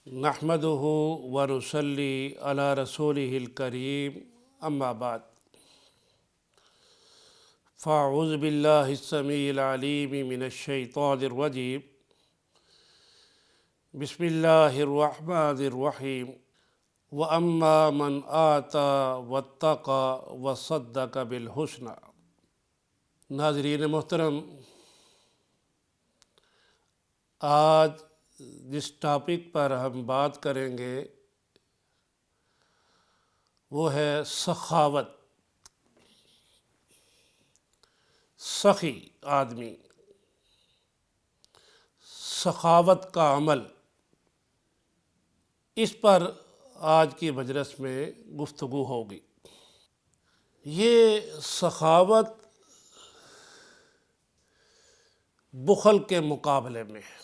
نحمدہ ونصلی علی رسولہ الکریم اما بعد فاعوذ باللہ السمیع العلیم من الشیطان الرجیم بسم اللہ الرحمن الرحیم وَأَمَّا مَنْ آتَى وَاتَّقَى وَصَدَّقَ بِالْحُسْنَى۔ ناظرین محترم، آج جس ٹاپک پر ہم بات کریں گے وہ ہے سخاوت، سخی آدمی، سخاوت کا عمل۔ اس پر آج کی مجلس میں گفتگو ہوگی۔ یہ سخاوت بخل کے مقابلے میں ہے۔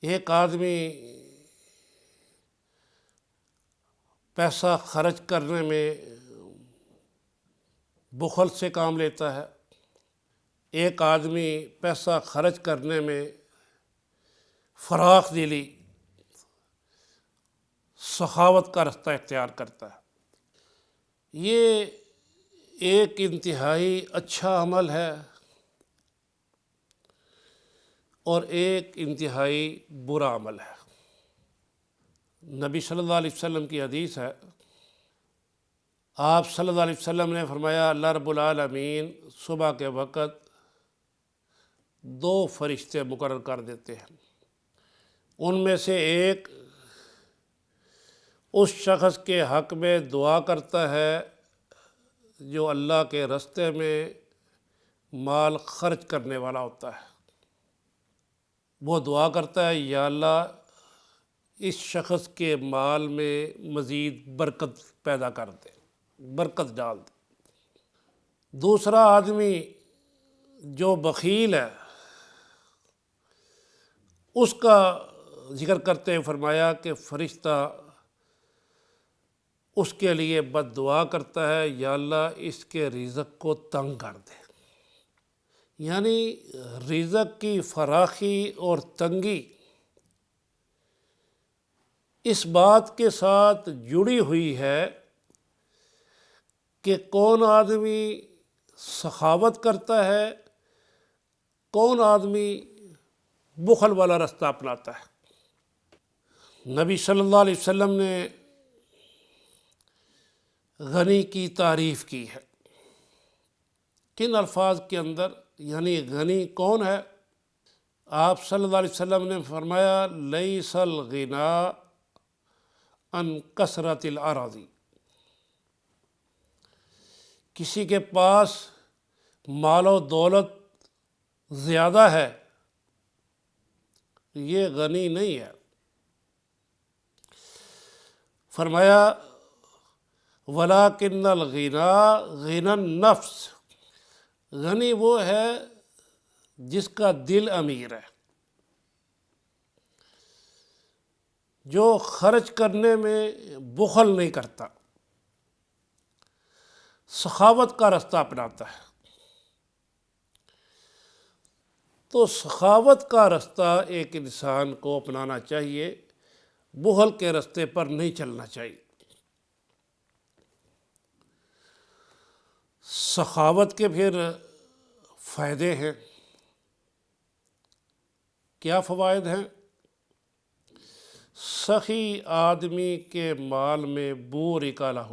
ایک آدمی پیسہ خرچ کرنے میں بخل سے کام لیتا ہے، ایک آدمی پیسہ خرچ کرنے میں فراخ دلی سخاوت کا رستہ اختیار کرتا ہے۔ یہ ایک انتہائی اچھا عمل ہے اور ایک انتہائی برا عمل ہے۔ نبی صلی اللہ علیہ وسلم کی حدیث ہے، آپ صلی اللہ علیہ وسلم نے فرمایا اللہ رب العالمین صبح کے وقت 2 فرشتے مقرر کر دیتے ہیں، ان میں سے ایک اس شخص کے حق میں دعا کرتا ہے جو اللہ کے راستے میں مال خرچ کرنے والا ہوتا ہے۔ وہ دعا کرتا ہے یا اللہ اس شخص کے مال میں مزید برکت پیدا کر دے، برکت ڈال دے۔ دوسرا آدمی جو بخیل ہے اس کا ذکر کرتے ہوئے فرمایا کہ فرشتہ اس کے لیے بد دعا کرتا ہے یا اللہ اس کے رزق کو تنگ کر دے۔ یعنی رزق کی فراخی اور تنگی اس بات کے ساتھ جڑی ہوئی ہے کہ کون آدمی سخاوت کرتا ہے، کون آدمی بخل والا رستہ اپناتا ہے۔ نبی صلی اللہ علیہ وسلم نے غنی کی تعریف کی ہے۔ کن الفاظ کے اندر؟ یعنی غنی کون ہے؟ آپ صلی اللہ علیہ وسلم نے فرمایا لیس الغنا عن کثرت الاراضی۔ کسی کے پاس مال و دولت زیادہ ہے یہ غنی نہیں ہے۔ فرمایا وَلَكِنَّ الْغِنَى غِنَى النَّفْسِ، غنی وہ ہے جس کا دل امیر ہے، جو خرچ کرنے میں بخل نہیں کرتا، سخاوت کا رستہ اپناتا ہے۔ تو سخاوت کا رستہ ایک انسان کو اپنانا چاہیے، بخل کے رستے پر نہیں چلنا چاہیے۔ سخاوت کے پھر فائدے ہیں، کیا فوائد ہیں؟ سخی آدمی کے مال میں بورک لہ،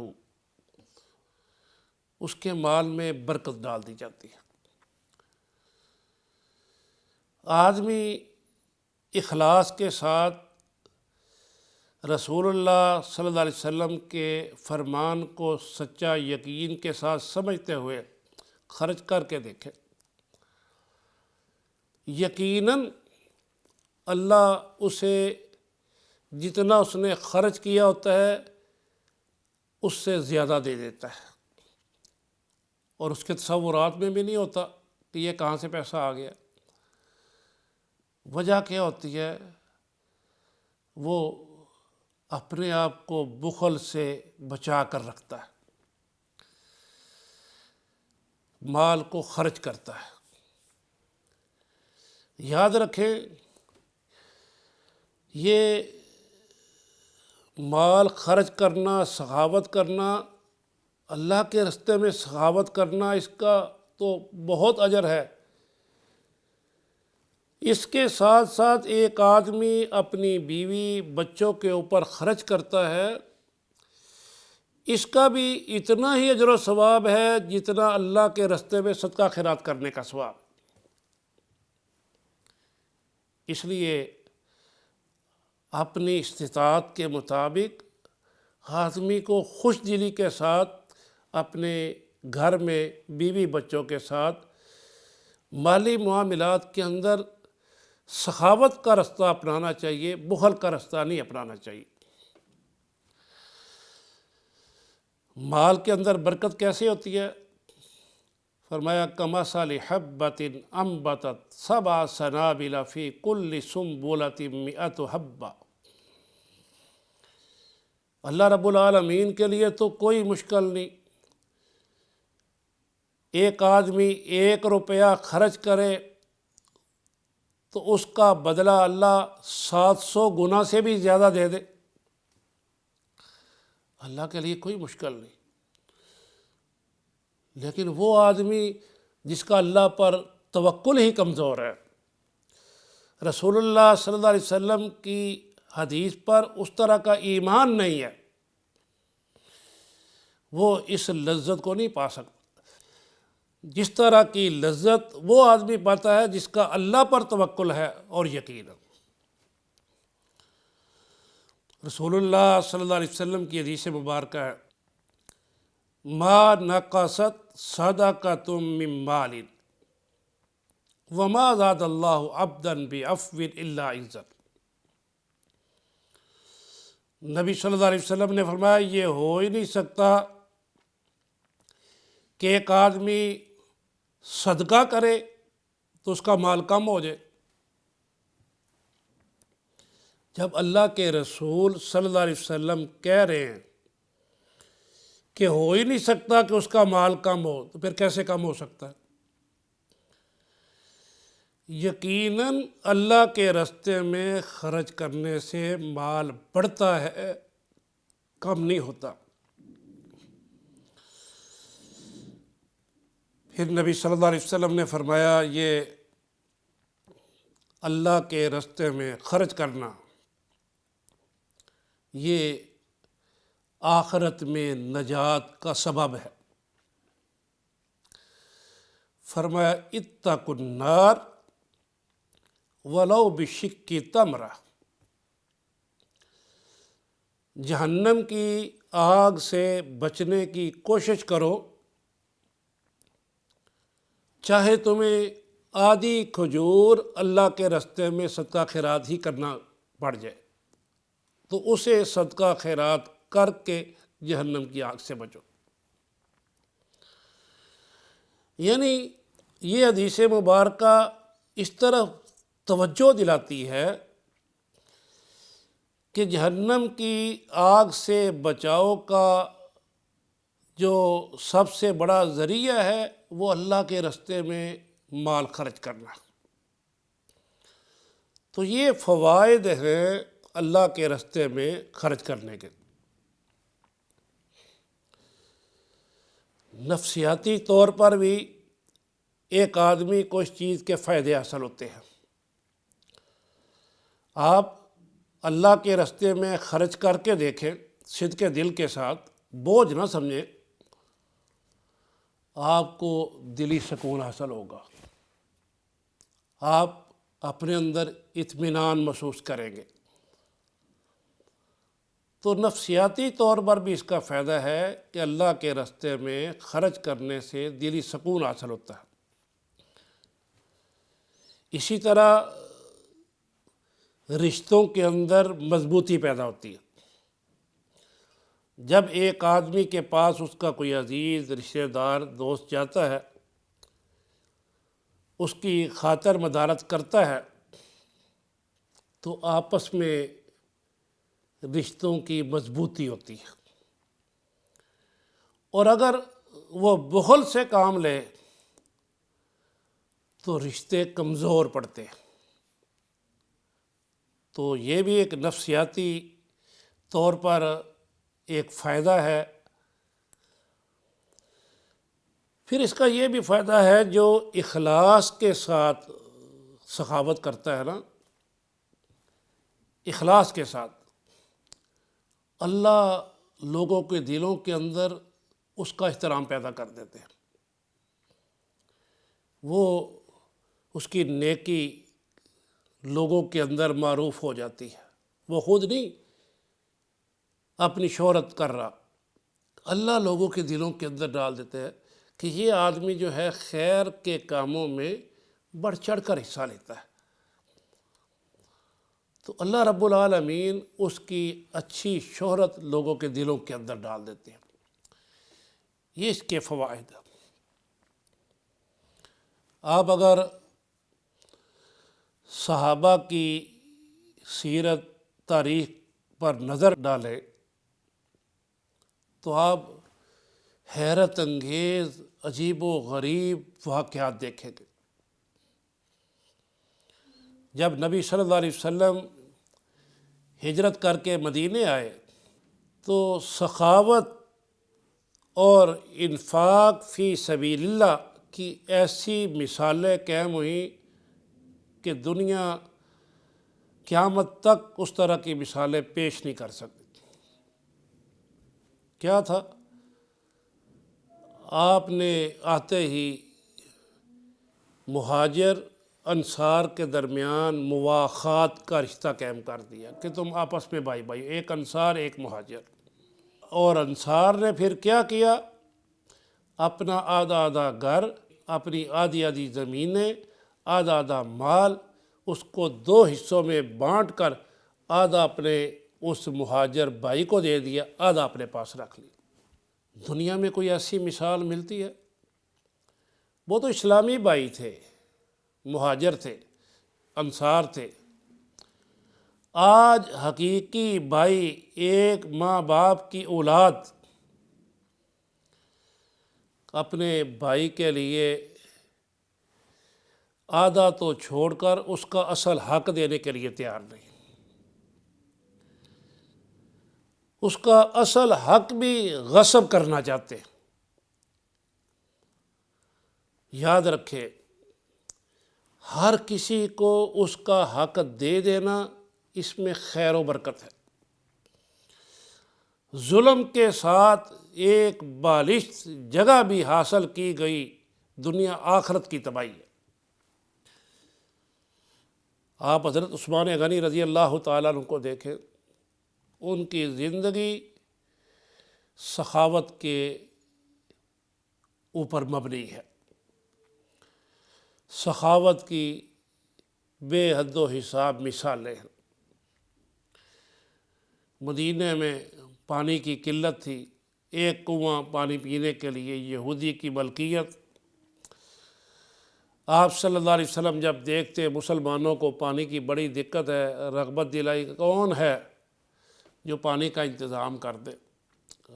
اس کے مال میں برکت ڈال دی جاتی ہے۔ آدمی اخلاص کے ساتھ رسول اللہ صلی اللہ علیہ وسلم کے فرمان کو سچا یقین کے ساتھ سمجھتے ہوئے خرچ کر کے دیکھے، یقیناً اللہ اسے جتنا اس نے خرچ کیا ہوتا ہے اس سے زیادہ دے دیتا ہے، اور اس کے تصورات میں بھی نہیں ہوتا کہ یہ کہاں سے پیسہ آ گیا۔ وجہ کیا ہوتی ہے؟ وہ اپنے آپ کو بخل سے بچا کر رکھتا ہے، مال کو خرچ کرتا ہے۔ یاد رکھیں یہ مال خرچ کرنا، سخاوت کرنا، اللہ کے راستے میں سخاوت کرنا، اس کا تو بہت اجر ہے۔ اس کے ساتھ ساتھ ایک آدمی اپنی بیوی بچوں کے اوپر خرچ کرتا ہے، اس کا بھی اتنا ہی اجر و ثواب ہے جتنا اللہ کے راستے میں صدقہ خیرات کرنے کا ثواب۔ اس لیے اپنی استطاعت کے مطابق آدمی کو خوش دلی کے ساتھ اپنے گھر میں بیوی بچوں کے ساتھ مالی معاملات کے اندر سخاوت کا راستہ اپنانا چاہیے، بخل کا راستہ نہیں اپنانا چاہیے۔ مال کے اندر برکت کیسے ہوتی ہے؟ فرمایا کمثل حبۃ انبتت سبع سنابل فی کل سنبلۃ مئۃ حبۃ۔ اللہ رب العالمین کے لیے تو کوئی مشکل نہیں، ایک آدمی 1 روپیہ خرچ کرے تو اس کا بدلہ اللہ 700 گنا سے بھی زیادہ دے دے۔ اللہ کے لیے کوئی مشکل نہیں، لیکن وہ آدمی جس کا اللہ پر توکل ہی کمزور ہے، رسول اللہ صلی اللہ علیہ وسلم کی حدیث پر اس طرح کا ایمان نہیں ہے، وہ اس لذت کو نہیں پا سکتا جس طرح کی لذت وہ آدمی پاتا ہے جس کا اللہ پر توکل ہے اور یقین ہے۔ رسول اللہ صلی اللہ علیہ وسلم کی حدیث مبارکہ ہے، ما نقصت صدقۃ من مال وما زاد اللہ عبدا بعفو الا عزت۔ نبی صلی اللہ علیہ وسلم نے فرمایا یہ ہو ہی نہیں سکتا کہ ایک آدمی صدقہ کرے تو اس کا مال کم ہو جائے، جب اللہ کے رسول صلی اللہ علیہ وسلم کہہ رہے ہیں کہ ہو ہی نہیں سکتا کہ اس کا مال کم ہو، تو پھر کیسے کم ہو سکتا ہے؟ یقیناً اللہ کے راستے میں خرچ کرنے سے مال بڑھتا ہے، کم نہیں ہوتا۔ پھر نبی صلی اللہ علیہ وسلم نے فرمایا یہ اللہ کے راستے میں خرچ کرنا یہ آخرت میں نجات کا سبب ہے۔ فرمایا اتقوا النار ولو بشق تمرہ، جہنم کی آگ سے بچنے کی کوشش کرو، چاہے تمہیں آدھی کھجور اللہ کے راستے میں صدقہ خیرات ہی کرنا پڑ جائے تو اسے صدقہ خیرات کر کے جہنم کی آگ سے بچو۔ یعنی یہ حدیث مبارکہ اس طرف توجہ دلاتی ہے کہ جہنم کی آگ سے بچاؤ کا جو سب سے بڑا ذریعہ ہے وہ اللہ کے راستے میں مال خرچ کرنا۔ تو یہ فوائد ہیں اللہ کے راستے میں خرچ کرنے کے۔ نفسیاتی طور پر بھی ایک آدمی کو اس چیز کے فائدے حاصل ہوتے ہیں۔ آپ اللہ کے راستے میں خرچ کر کے دیکھیں، صدق دل کے ساتھ، بوجھ نہ سمجھیں، آپ کو دلی سکون حاصل ہوگا، آپ اپنے اندر اطمینان محسوس کریں گے۔ تو نفسیاتی طور پر بھی اس کا فائدہ ہے کہ اللہ کے راستے میں خرچ کرنے سے دلی سکون حاصل ہوتا ہے۔ اسی طرح رشتوں کے اندر مضبوطی پیدا ہوتی ہے۔ جب ایک آدمی کے پاس اس کا کوئی عزیز رشتہ دار دوست جاتا ہے، اس کی خاطر مدارت کرتا ہے، تو آپس میں رشتوں کی مضبوطی ہوتی ہے۔ اور اگر وہ بخل سے کام لے تو رشتے کمزور پڑتے ہیں۔ تو یہ بھی ایک نفسیاتی طور پر ایک فائدہ ہے۔ پھر اس کا یہ بھی فائدہ ہے جو اخلاص کے ساتھ سخاوت کرتا ہے نا، اخلاص کے ساتھ، اللہ لوگوں کے دلوں کے اندر اس کا احترام پیدا کر دیتے ہیں۔ وہ اس کی نیکی لوگوں کے اندر معروف ہو جاتی ہے، وہ خود نہیں اپنی شہرت کر رہا، اللہ لوگوں کے دلوں کے اندر ڈال دیتے ہیں کہ یہ آدمی جو ہے خیر کے کاموں میں بڑھ چڑھ کر حصہ لیتا ہے، تو اللہ رب العالمین اس کی اچھی شہرت لوگوں کے دلوں کے اندر ڈال دیتے ہیں۔ یہ اس کے فوائد ہیں۔ آپ اگر صحابہ کی سیرت تاریخ پر نظر ڈالیں تو آپ حیرت انگیز عجیب و غریب واقعات دیکھیں گے۔ جب نبی صلی اللہ علیہ وسلم ہجرت کر کے مدینے آئے تو سخاوت اور انفاق فی سبیل اللہ کی ایسی مثالیں قائم ہوئیں کہ دنیا قیامت تک اس طرح کی مثالیں پیش نہیں کر سکتی۔ کیا تھا؟ آپ نے آتے ہی مہاجر انصار کے درمیان مواخات کا رشتہ قائم کر دیا کہ تم آپس میں بھائی بھائی، ایک انصار ایک مہاجر۔ اور انصار نے پھر کیا کیا؟ اپنا آدھا آدھا گھر، اپنی آدھی آدھی زمینیں، آدھا آدھا مال، اس کو دو حصوں میں بانٹ کر آدھا اپنے اس مہاجر بھائی کو دے دیا، آدھا اپنے پاس رکھ لی۔ دنیا میں کوئی ایسی مثال ملتی ہے؟ وہ تو اسلامی بھائی تھے، مہاجر تھے، انصار تھے۔ آج حقیقی بھائی، ایک ماں باپ کی اولاد اپنے بھائی کے لیے آدھا تو چھوڑ کر اس کا اصل حق دینے کے لیے تیار نہیں، اس کا اصل حق بھی غصب کرنا چاہتے ہیں۔ یاد رکھے، ہر کسی کو اس کا حق دے دینا، اس میں خیر و برکت ہے۔ ظلم کے ساتھ ایک بالشت جگہ بھی حاصل کی گئی، دنیا آخرت کی تباہی ہے۔ آپ حضرت عثمان غنی رضی اللہ تعالیٰ عنہ کو دیکھیں، ان کی زندگی سخاوت کے اوپر مبنی ہے۔ سخاوت کی بے حد و حساب مثالیں ہیں۔ مدینہ میں پانی کی قلت تھی، ایک کنواں پانی پینے کے لیے، یہودی کی ملکیت۔ آپ صلی اللہ علیہ وسلم جب دیکھتے مسلمانوں کو پانی کی بڑی دقت ہے، رغبت دلائی، کون ہے جو پانی کا انتظام کر دے؟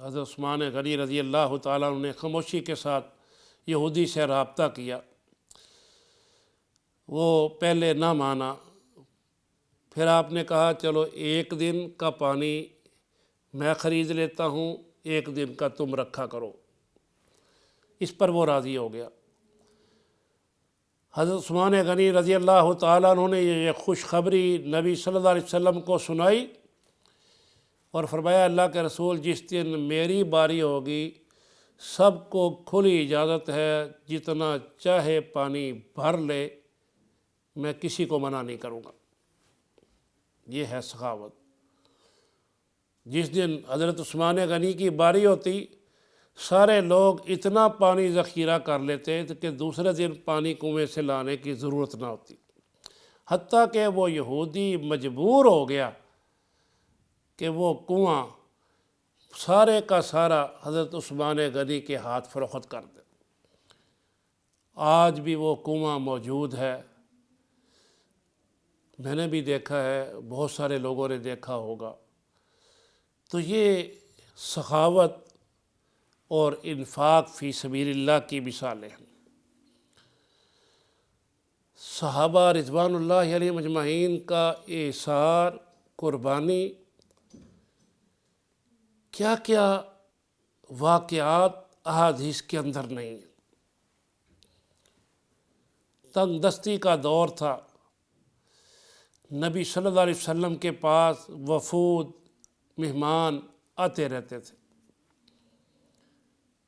حضرت عثمان غنی رضی اللہ تعالیٰ عنہ نے خاموشی کے ساتھ یہودی سے رابطہ کیا۔ وہ پہلے نہ مانا، پھر آپ نے کہا چلو ایک دن کا پانی میں خرید لیتا ہوں، ایک دن کا تم رکھا کرو۔ اس پر وہ راضی ہو گیا۔ حضرت عثمان غنی رضی اللہ تعالیٰ عنہ نے یہ خوشخبری نبی صلی اللہ علیہ وسلم کو سنائی اور فرمایا، اللہ کے رسول، جس دن میری باری ہوگی سب کو کھلی اجازت ہے، جتنا چاہے پانی بھر لے، میں کسی کو منع نہیں کروں گا۔ یہ ہے سخاوت۔ جس دن حضرت عثمان غنی کی باری ہوتی، سارے لوگ اتنا پانی ذخیرہ کر لیتے کہ دوسرے دن پانی کنویں سے لانے کی ضرورت نہ ہوتی، حتیٰ کہ وہ یہودی مجبور ہو گیا کہ وہ کنواں سارے کا سارا حضرت عثمان غنی کے ہاتھ فروخت کر دے۔ آج بھی وہ کنواں موجود ہے، میں نے بھی دیکھا ہے، بہت سارے لوگوں نے دیکھا ہوگا۔ تو یہ سخاوت اور انفاق فی سبیل اللہ کی مثالیں ہیں۔ صحابہ رضوان اللہ علیہم اجمعین کا ایثار، قربانی، کیا کیا واقعات احادیث کے اندر نہیں ہیں۔ تنگ دستی کا دور تھا، نبی صلی اللہ علیہ وسلم کے پاس وفود، مہمان آتے رہتے تھے۔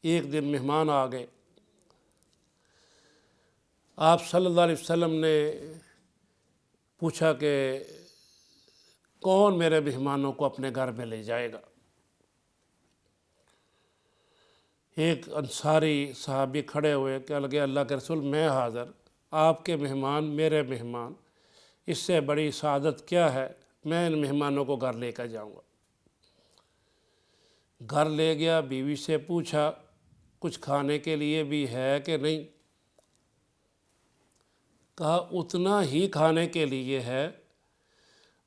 ایک دن مہمان آ گئے، آپ صلی اللہ علیہ وسلم نے پوچھا کہ کون میرے مہمانوں کو اپنے گھر میں لے جائے گا؟ ایک انصاری صحابی کھڑے ہوئے، کہنے لگے اللہ کے رسول میں حاضر، آپ کے مہمان میرے مہمان، اس سے بڑی سعادت کیا ہے، میں ان مہمانوں کو گھر لے کر جاؤں گا۔ گھر لے گیا، بیوی سے پوچھا کچھ کھانے کے لیے بھی ہے کہ نہیں؟ کہا اتنا ہی کھانے کے لیے ہے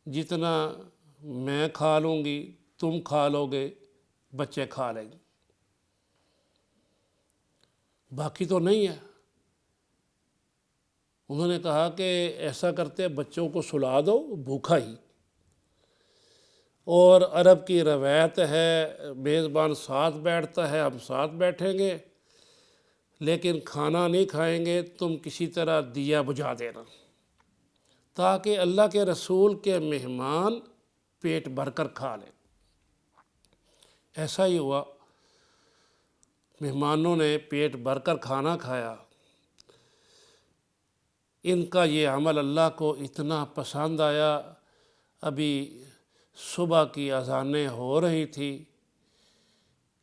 جتنا میں کھا لوں گی، تم کھا لو گے، بچے کھا لیں گے، باقی تو نہیں ہے۔ انہوں نے کہا کہ ایسا کرتے بچوں کو سلا دو بھوکا ہی، اور عرب کی روایت ہے میزبان ساتھ بیٹھتا ہے، ہم ساتھ بیٹھیں گے لیکن کھانا نہیں کھائیں گے، تم کسی طرح دیا بجھا دینا تاکہ اللہ کے رسول کے مہمان پیٹ بھر کر کھا لیں۔ ایسا ہی ہوا، مہمانوں نے پیٹ بھر کر کھانا کھایا۔ ان کا یہ عمل اللہ کو اتنا پسند آیا، ابھی صبح کی اذانیں ہو رہی تھی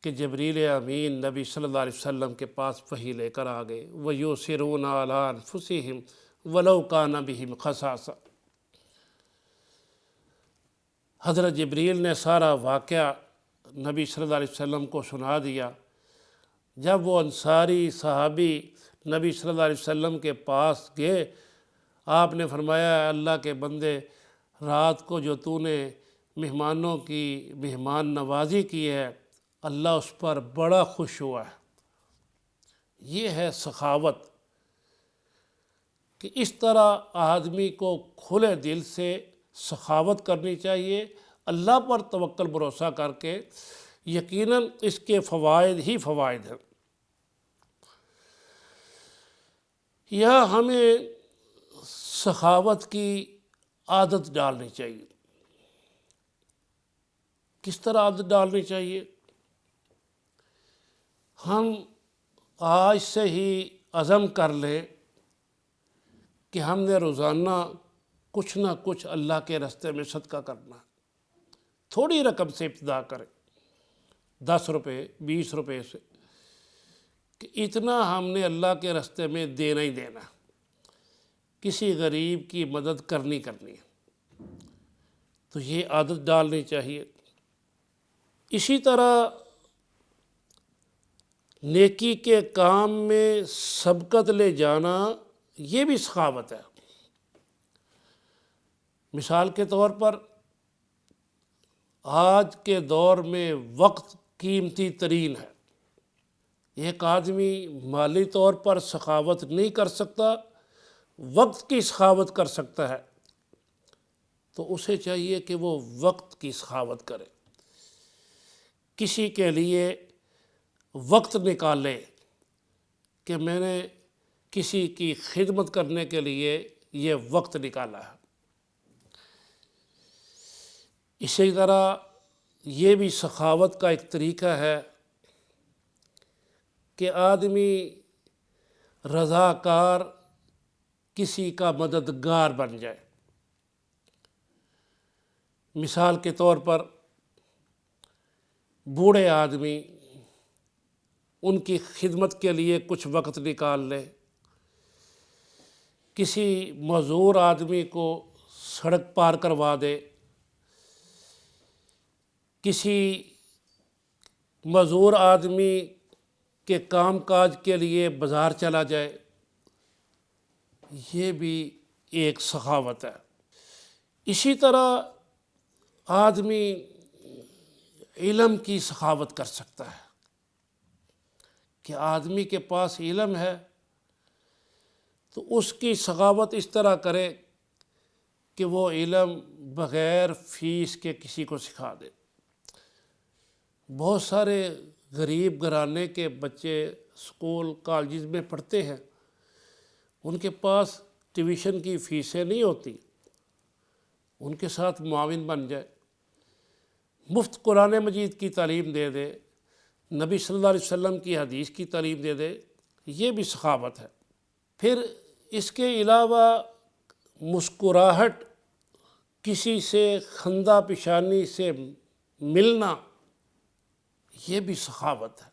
کہ جبریل امین نبی صلی اللہ علیہ وسلم کے پاس وحی لے کر آ گئے، وَيُؤْثِرُونَ عَلَىٰ أَنفُسِهِمْ وَلَوْ كَانَ بِهِمْ خَصَاصَةٌ۔ حضرت جبریل نے سارا واقعہ نبی صلی اللہ علیہ وسلم کو سنا دیا۔ جب وہ انصاری صحابی نبی صلی اللہ علیہ وسلم کے پاس گئے، آپ نے فرمایا اللہ کے بندے، رات کو جو تو نے مہمانوں کی مہمان نوازی کی ہے، اللہ اس پر بڑا خوش ہوا ہے۔ یہ ہے سخاوت کہ اس طرح آدمی کو کھلے دل سے سخاوت کرنی چاہیے، اللہ پر توکل بھروسہ کر کے، یقیناً اس کے فوائد ہی فوائد ہیں۔ یا ہمیں سخاوت کی عادت ڈالنی چاہیے۔ کس طرح عادت ڈالنی چاہیے؟ ہم آج سے ہی عزم کر لیں کہ ہم نے روزانہ کچھ نہ کچھ اللہ کے راستے میں صدقہ کرنا ہے۔ تھوڑی رقم سے ابتدا کریں، 10 روپے 20 روپے سے، کہ اتنا ہم نے اللہ کے راستے میں دینا ہی دینا، کسی غریب کی مدد کرنی ہے۔ تو یہ عادت ڈالنی چاہیے۔ اسی طرح نیکی کے کام میں سبقت لے جانا، یہ بھی سخاوت ہے۔ مثال کے طور پر آج کے دور میں وقت قیمتی ترین ہے۔ ایک آدمی مالی طور پر سخاوت نہیں کر سکتا، وقت کی سخاوت کر سکتا ہے، تو اسے چاہیے کہ وہ وقت کی سخاوت کرے، کسی کے لیے وقت نکالے کہ میں نے کسی کی خدمت کرنے کے لیے یہ وقت نکالا ہے۔ اسی طرح یہ بھی سخاوت کا ایک طریقہ ہے کہ آدمی رضاکار کسی کا مددگار بن جائے۔ مثال کے طور پر بوڑھے آدمی، ان کی خدمت کے لیے کچھ وقت نکال لے، کسی معذور آدمی کو سڑک پار کروا دے، کسی معذور آدمی کے کام کاج کے لیے بازار چلا جائے، یہ بھی ایک سخاوت ہے۔ اسی طرح آدمی علم کی سخاوت کر سکتا ہے کہ آدمی کے پاس علم ہے تو اس کی سخاوت اس طرح کرے کہ وہ علم بغیر فیس کے کسی کو سکھا دے۔ بہت سارے غریب گھرانے کے بچے اسکول کالجز میں پڑھتے ہیں، ان کے پاس ٹیوشن کی فیسیں نہیں ہوتی، ان کے ساتھ معاون بن جائے، مفت قرآن مجید کی تعلیم دے دے، نبی صلی اللہ علیہ وسلم کی حدیث کی تعلیم دے دے، یہ بھی سخاوت ہے۔ پھر اس کے علاوہ مسکراہٹ، کسی سے خندہ پیشانی سے ملنا، یہ بھی سخاوت ہے۔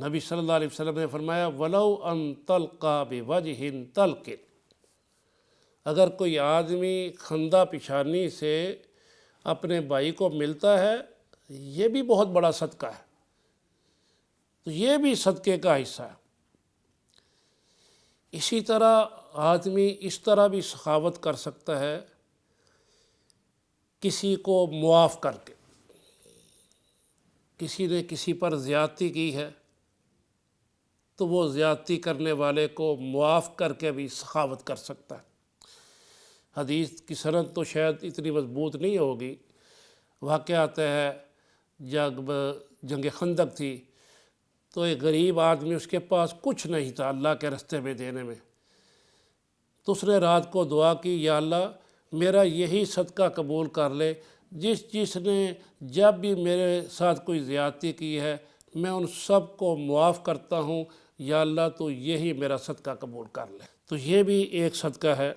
نبی صلی اللہ علیہ وسلم نے فرمایا وَلَوْ أَن تَلْقَى بِوَجْهٍ طَلْقٍ، اگر کوئی آدمی خندہ پیشانی سے اپنے بھائی کو ملتا ہے، یہ بھی بہت بڑا صدقہ ہے، تو یہ بھی صدقے کا حصہ ہے۔ اسی طرح آدمی اس طرح بھی سخاوت کر سکتا ہے، کسی کو معاف کر کے۔ کسی نے کسی پر زیادتی کی ہے تو وہ زیادتی کرنے والے کو معاف کر کے بھی سخاوت کر سکتا ہے۔ حدیث کی سند تو شاید اتنی مضبوط نہیں ہوگی، واقعہ آتا ہے جب جنگ خندق تھی تو ایک غریب آدمی، اس کے پاس کچھ نہیں تھا اللہ کے راستے میں دینے میں، تو اس نے رات کو دعا کی یا اللہ میرا یہی صدقہ قبول کر لے، جس نے جب بھی میرے ساتھ کوئی زیادتی کی ہے میں ان سب کو معاف کرتا ہوں، یا اللہ تو یہی میرا صدقہ قبول کر لے۔ تو یہ بھی ایک صدقہ ہے۔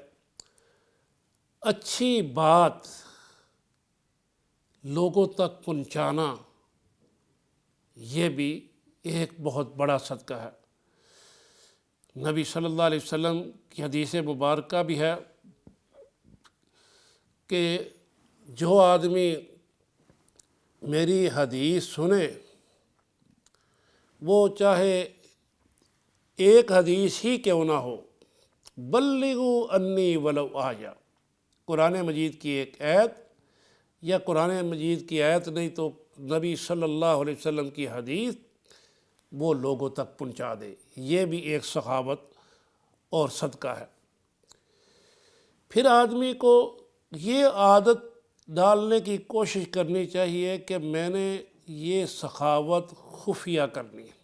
اچھی بات لوگوں تک پہنچانا، یہ بھی ایک بہت بڑا صدقہ ہے۔ نبی صلی اللہ علیہ وسلم کی حدیث مبارکہ بھی ہے کہ جو آدمی میری حدیث سنے، وہ چاہے ایک حدیث ہی کیوں نہ ہو، بلغوا انی ولو آیا، قرآن مجید کی ایک آیت، یا قرآن مجید کی آیت نہیں تو نبی صلی اللہ علیہ وسلم کی حدیث وہ لوگوں تک پہنچا دے، یہ بھی ایک سخاوت اور صدقہ ہے۔ پھر آدمی کو یہ عادت ڈالنے کی کوشش کرنی چاہیے کہ میں نے یہ سخاوت خفیہ کرنی ہے،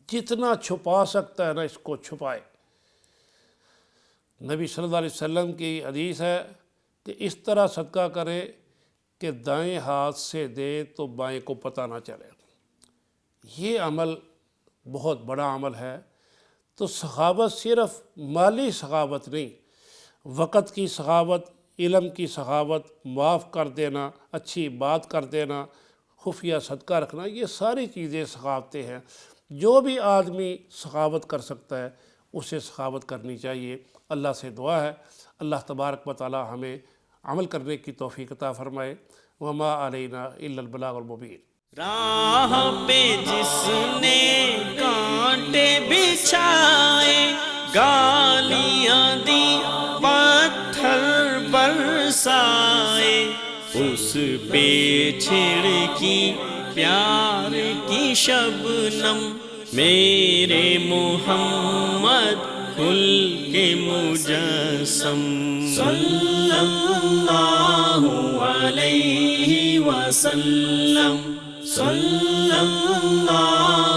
جتنا چھپا سکتا ہے نا اس کو چھپائے۔ نبی صلی اللہ علیہ وسلم کی حدیث ہے کہ اس طرح صدقہ کرے کہ دائیں ہاتھ سے دے تو بائیں کو پتہ نہ چلے۔ یہ عمل بہت بڑا عمل ہے۔ تو سخاوت صرف مالی سخاوت نہیں، وقت کی سخاوت، علم کی سخاوت، معاف کر دینا، اچھی بات کر دینا، خفیہ صدقہ رکھنا، یہ ساری چیزیں سخاوتیں ہیں۔ جو بھی آدمی سخاوت کر سکتا ہے اسے سخاوت کرنی چاہیے۔ اللہ سے دعا ہے اللہ تبارک و تعالی ہمیں عمل کرنے کی توفیق عطا فرمائے۔ وما علینا الا البلاغ المبین۔ راہ پہ جس نے کانٹے بچھائے، گالیاں دی پتھر برسائے، اس پہ چھڑکی پیار کی شبنم، میرے محمد کھل کے مجسم، صلی اللہ علیہ وسلم، صلی اللہ